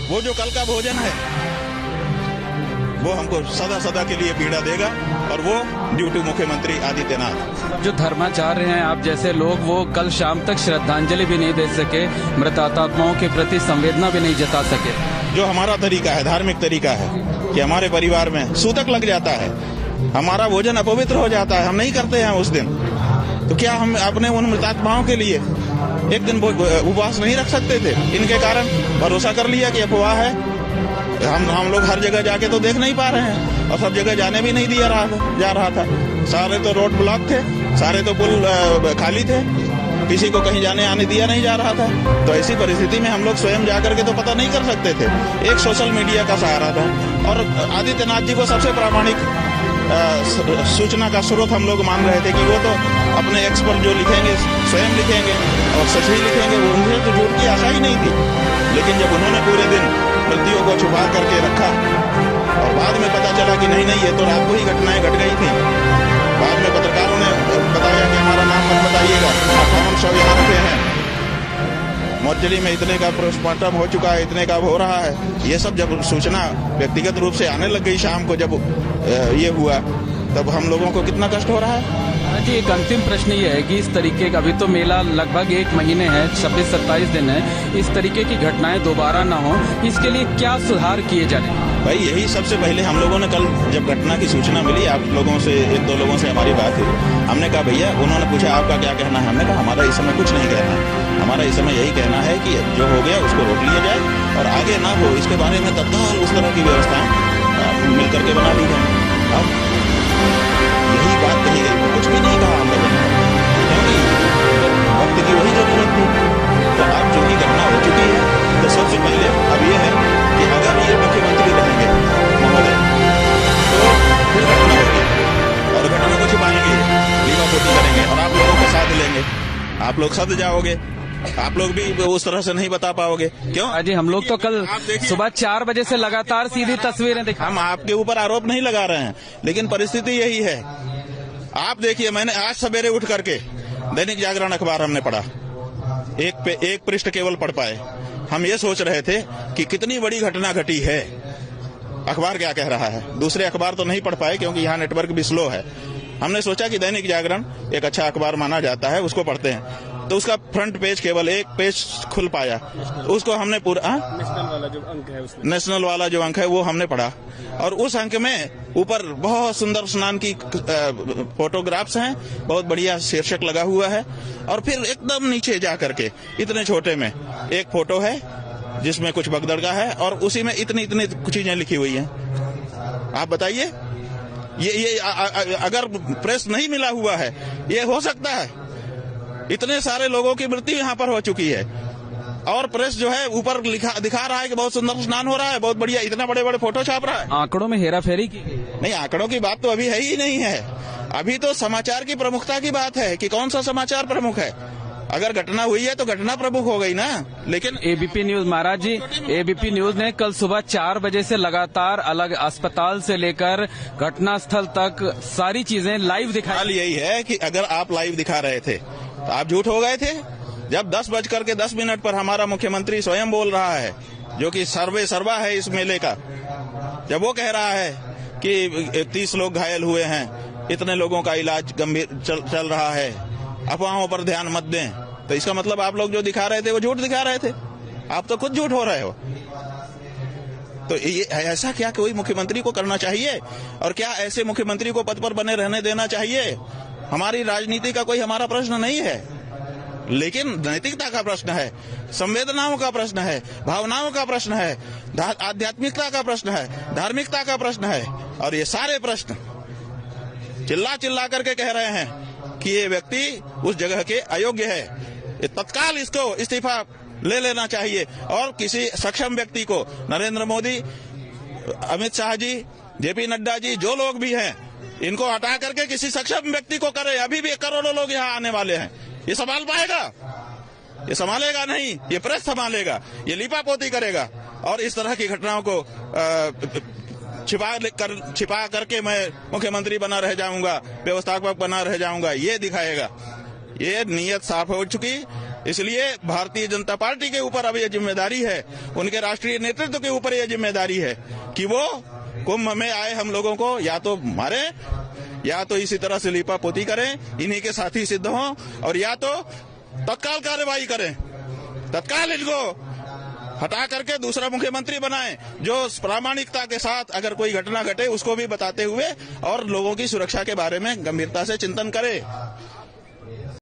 वो जो कल का भोजन है वो हमको सदा सदा के लिए पीड़ा देगा, और वो ड्यू टू मुख्यमंत्री आदित्यनाथ। जो धर्माचार्य हैं आप जैसे लोग, वो कल शाम तक श्रद्धांजलि भी नहीं दे सके, मृतात्माओं के प्रति संवेदना भी नहीं जता सके। जो हमारा तरीका है, धार्मिक तरीका है कि हमारे परिवार में सूतक लग जाता है, हमारा भोजन अपवित्र हो जाता है, हम नहीं करते हैं उस दिन, तो क्या हम अपने उन मृतात्माओं के लिए एक दिन उपवास नहीं रख सकते थे? इनके कारण भरोसा कर लिया कि अफवाह है। हम लोग हर जगह जाके तो देख नहीं पा रहे हैं, और सब जगह जाने भी नहीं दिया जा रहा था। सारे तो रोड ब्लॉक थे, सारे तो पुल खाली थे, किसी को कहीं जाने आने दिया नहीं जा रहा था। तो ऐसी परिस्थिति में हम लोग स्वयं जाकर के तो पता नहीं कर सकते थे। एक सोशल मीडिया का सहारा था, और आदित्यनाथ जी को सबसे प्रामाणिक सूचना का स्रोत हम लोग मान रहे थे कि वो तो अपने एक्स पर जो लिखेंगे स्वयं लिखेंगे और सच ही लिखेंगे, वो उन्हें तो झूठ की आशा ही नहीं थी। लेकिन जब उन्होंने पूरे दिन मृत्यु को छुपा करके रखा, और बाद में पता चला कि नहीं ये तो रात को ही घटनाएं घट गई थी, बाद में पत्रकारों ने बताया कि हमारा नाम मत बताइएगा, हम सब यहाँ रखे हैं, मोर्चरी में इतने का पोस्टमार्टम हो चुका है, इतने का हो रहा है। ये सब जब सूचना व्यक्तिगत रूप से आने लग गई शाम को, जब ये हुआ, तब हम लोगों को कितना कष्ट हो रहा है। जी, एक अंतिम प्रश्न ये है कि इस तरीके का, अभी तो मेला लगभग 1 महीने है, 26-27 दिन है, इस तरीके की घटनाएं दोबारा ना हो, इसके लिए क्या सुधार किए जाए? भाई यही सबसे पहले हम लोगों ने कल जब घटना की सूचना मिली, आप लोगों से 1-2 लोगों से हमारी बात हुई, हमने कहा भैया, उन्होंने पूछा आपका क्या कहना है, हमने कहा हमारा इस समय कुछ नहीं कहना, हमारा इस समय यही कहना है कि जो हो गया उसको रोक लिया जाए, और आगे ना हो इसके बारे में तत्काल उस तरह की व्यवस्थाएं मिल करके बना दी जाए। अब यही बात कही गई, कुछ भी नहीं कहा हम लोगों ने, क्योंकि वक्त की वही जरूरत थी। तो अब जो भी घटना हो चुकी है, तो सबसे पहले अब ये है कि अगर ये मुख्यमंत्री रहेंगे महोदय, तो फिर घटना होगी और घटना को छुपाएंगे, लीमापोती करेंगे, और आप लोगों का साथ लेंगे, आप लोग सद जाओगे, आप लोग भी उस तरह से नहीं बता पाओगे। क्यों? अजी, हम लोग तो कल सुबह 4 बजे से लगातार सीधी तस्वीरें दिखा। हम आपके ऊपर आरोप नहीं लगा रहे हैं, लेकिन परिस्थिति यही है। आप देखिए, मैंने आज सवेरे उठ करके दैनिक जागरण अखबार हमने पढ़ा, एक पृष्ठ केवल पढ़ पाए। हम ये सोच रहे थे कि कितनी बड़ी घटना घटी है, अखबार क्या कह रहा है। दूसरे अखबार तो नहीं पढ़ पाए क्योंकि यहाँ नेटवर्क भी स्लो है। हमने सोचा कि दैनिक जागरण एक अच्छा अखबार माना जाता है, उसको पढ़ते हैं। तो उसका फ्रंट पेज केवल एक पेज खुल पाया, उसको हमने पूरा नेशनल वाला जो अंक है वो हमने पढ़ा, और उस अंक में ऊपर बहुत सुंदर स्नान की फोटोग्राफ्स हैं, बहुत बढ़िया शीर्षक लगा हुआ है, और फिर एकदम नीचे जा करके इतने छोटे में एक फोटो है जिसमें कुछ भगदड़ है, और उसी में इतनी चीजें लिखी हुई हैं। आप बताइए, ये अगर प्रेस नहीं मिला हुआ है, ये हो सकता है? इतने सारे लोगों की मृत्यु यहाँ पर हो चुकी है, और प्रेस जो है ऊपर दिखा रहा है कि बहुत सुंदर स्नान हो रहा है, बहुत बढ़िया, इतना बड़े बड़े फोटो छाप रहा है। आंकड़ों में हेराफेरी की नहीं, आंकड़ों की बात तो अभी है ही नहीं है। अभी तो समाचार की प्रमुखता की बात है कि कौन सा समाचार प्रमुख है। अगर घटना हुई है तो घटना प्रमुख हो गई ना। लेकिन एबीपी न्यूज, महाराज जी, एबीपी न्यूज ने कल सुबह 4 बजे से लगातार अलग अस्पताल से लेकर घटनास्थल तक सारी चीजें लाइव दिखाई। यही है कि अगर आप लाइव दिखा रहे थे तो आप झूठ हो गए थे। जब 10:10 पर हमारा मुख्यमंत्री स्वयं बोल रहा है, जो कि सर्वे सर्वा है इस मेले का, जब वो कह रहा है कि 30 लोग घायल हुए हैं, इतने लोगों का इलाज गंभीर चल रहा है, अफवाहों पर ध्यान मत दें, तो इसका मतलब आप लोग जो दिखा रहे थे वो झूठ दिखा रहे थे। आप तो खुद झूठ हो रहे हो। तो ये ऐसा क्या कोई मुख्यमंत्री को करना चाहिए? और क्या ऐसे मुख्यमंत्री को पद पर बने रहने देना चाहिए? हमारी राजनीति का कोई हमारा प्रश्न नहीं है, लेकिन नैतिकता का प्रश्न है, संवेदनाओं का प्रश्न है, भावनाओं का प्रश्न है, आध्यात्मिकता का प्रश्न है, धार्मिकता का प्रश्न है। और ये सारे प्रश्न चिल्ला करके कह रहे हैं कि ये व्यक्ति उस जगह के अयोग्य है, ये तत्काल इसको इस्तीफा ले लेना चाहिए, और किसी सक्षम व्यक्ति को, नरेंद्र मोदी, अमित शाह जी, जेपी नड्डा जी, जो लोग भी हैं, इनको हटा करके किसी सक्षम व्यक्ति को करे। अभी भी करोड़ों लोग यहाँ आने वाले हैं, ये संभाल पाएगा? ये संभालेगा नहीं, ये प्रेस संभालेगा, ये लीपापोती करेगा, और इस तरह की घटनाओं को छिपा करके मैं मुख्यमंत्री बना रह जाऊंगा, व्यवस्थापक बना रह जाऊंगा, ये दिखाएगा। ये नीयत साफ हो चुकी, इसलिए भारतीय जनता पार्टी के ऊपर अब यह जिम्मेदारी है, उनके राष्ट्रीय नेतृत्व के ऊपर यह जिम्मेदारी है कि वो कुंभ में आए हम लोगों को या तो मारे या तो इसी तरह से लीपापोती करें, इन्हीं के साथी सिद्ध हों, और या तो तत्काल कार्रवाई करें, तत्काल इनको हटा करके दूसरा मुख्यमंत्री बनाएं जो प्रामाणिकता के साथ अगर कोई घटना घटे उसको भी बताते हुए और लोगों की सुरक्षा के बारे में गंभीरता से चिंतन करे।